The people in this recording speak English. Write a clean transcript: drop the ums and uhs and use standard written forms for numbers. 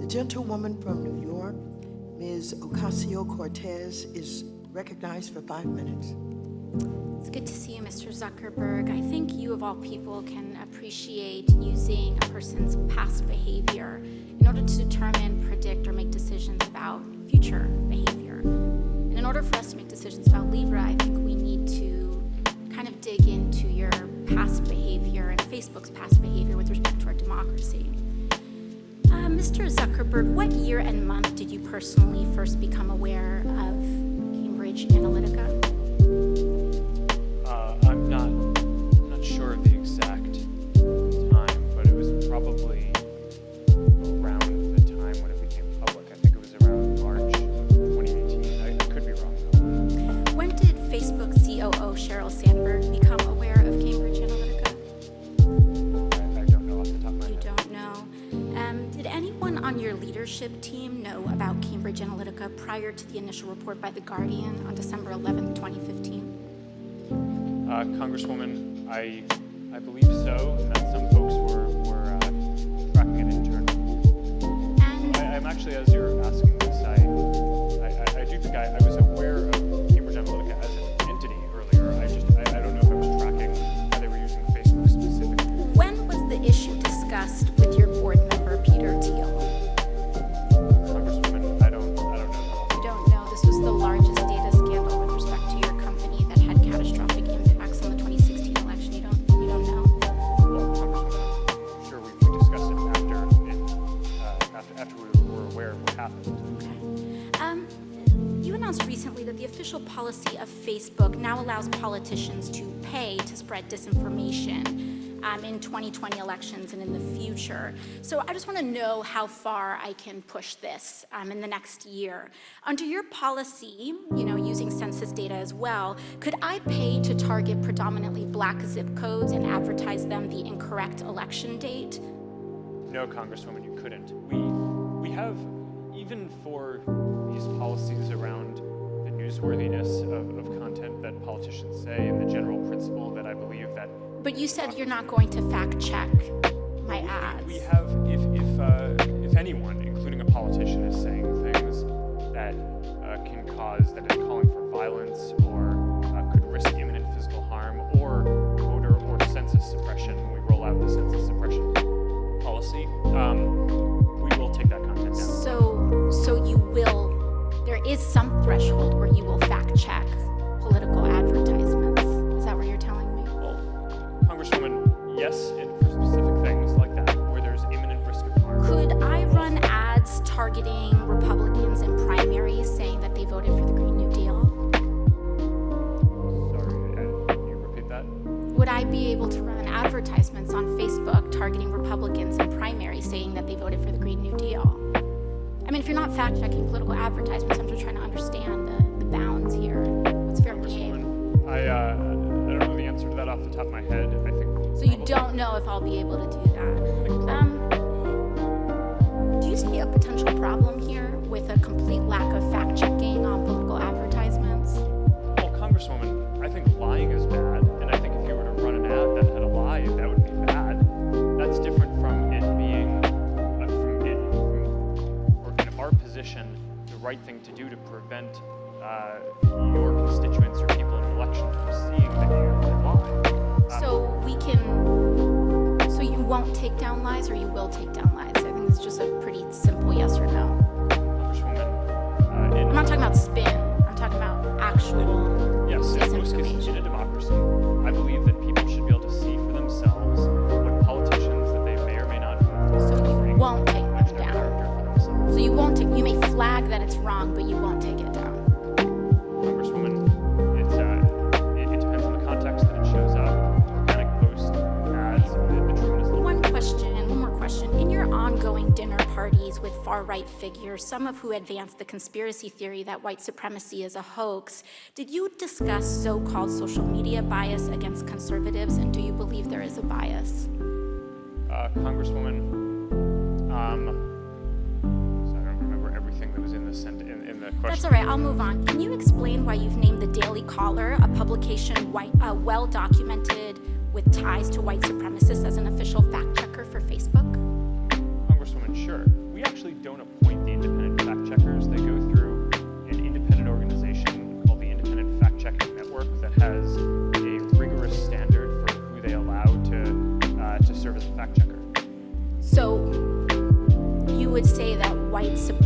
The gentlewoman from New York, Ms. Ocasio-Cortez, is recognized for 5 minutes. It's good to see you, Mr. Zuckerberg. I think you, of all people, can appreciate using a person's past behavior in order to determine, predict, or make decisions about future behavior. And in order for us to make decisions about Libra, I think we need to kind of dig into your past behavior and Facebook's past behavior with respect to our democracy. Mr. Zuckerberg, what year and month did you personally first become aware of Cambridge Analytica? I'm not sure of the exact time, but it was probably around the time when it became public. I think it was around March of 2018. I could be wrong, though. When did Facebook COO Sheryl Sandberg become aware of Cambridge Analytica? I don't know off the top of my head. You don't know. Did anyone on your leadership team know about Cambridge Analytica prior to the initial report by The Guardian on December 11, 2015? Congresswoman, I believe so, and that some folks were tracking it internally. And I'm actually, as you're asking this, I do think I was aware of Cambridge Analytica as an entity earlier. I don't know if I was tracking how they were using Facebook specifically. when was the issue discussed with your board member, Peter Thiel? Congresswoman, I don't know. You don't know. This was the largest data scandal with respect to your company that had catastrophic impacts on the 2016 election. You don't know? Well, Congresswoman, I'm sure we discussed it after we were aware of what happened. Okay. You announced recently that the official policy of Facebook now allows politicians to pay to spread disinformation in 2020 elections and in the future. So I just want to know how far I can push this in the next year. Under your policy, using census data as well, could I pay to target predominantly Black zip codes and advertise them the incorrect election date? No, Congresswoman, you couldn't. We have, even for these policies around the newsworthiness of content that politicians say, and the general principle that I believe that. But you said you're not going to fact check my ads. We have, if anyone, including a politician, is saying things that can cause, that is calling for violence or could risk imminent physical harm or voter or census suppression when we roll out the census suppression policy, we will take that content down. So you will, there is some threshold where you will fact check political advertisements. Is that what you're telling me? Well, Congresswoman, yes, and for specific things like that, where there's imminent risk of harm. Could I run ads targeting Republicans in primaries saying that they voted for the Green New Deal? Sorry, can you repeat that? Would I be able to run advertisements on Facebook targeting Republicans in primaries saying that they voted for the Green New Deal? I mean, if you're not fact-checking political advertisements, I'm just trying to understand the bounds here. What's fair game? I don't know the answer to that off the top of my head. I think. So you don't know if I'll be able to do that. Do you see a potential problem here with a complete lack of fact-checking on political advertisements? Well, Congresswoman, I think lying is bad, and I think if you were to run an ad that had a lie, that would be bad. That's different from it being, in our position, the right thing to do to prevent your constituents or people in an election from seeing that you lie. So you won't take down lies, or you will take down lies? I think it's just a pretty simple yes or no. Congresswoman, I'm not talking about spin. I'm talking about actual yes, in most cases in a democracy, I believe that people should be able to see for themselves what politicians that they may or may not vote for. So you won't take them their down. character for themselves. So you won't take. You may flag that it's wrong, but you won't take it down. Congresswoman, it depends on the context that it shows up. Organic post ads, the truth is One more question. In your ongoing dinner parties with far-right figures, some of who advance the conspiracy theory that white supremacy is a hoax, did you discuss so-called social media bias against conservatives, and do you believe there is a bias? Congresswoman, I don't remember everything that was in the question. That's all right. I'll move on. Can you explain why you've named the Daily Caller, a publication well-documented with ties to white supremacists, as an official fact checker for Facebook? Congresswoman, sure. We actually don't appoint the independent fact checkers. They go through an independent organization called the Independent Fact Checking Network that has a rigorous standard for who they allow to serve as a fact checker. So you would say that white supremacy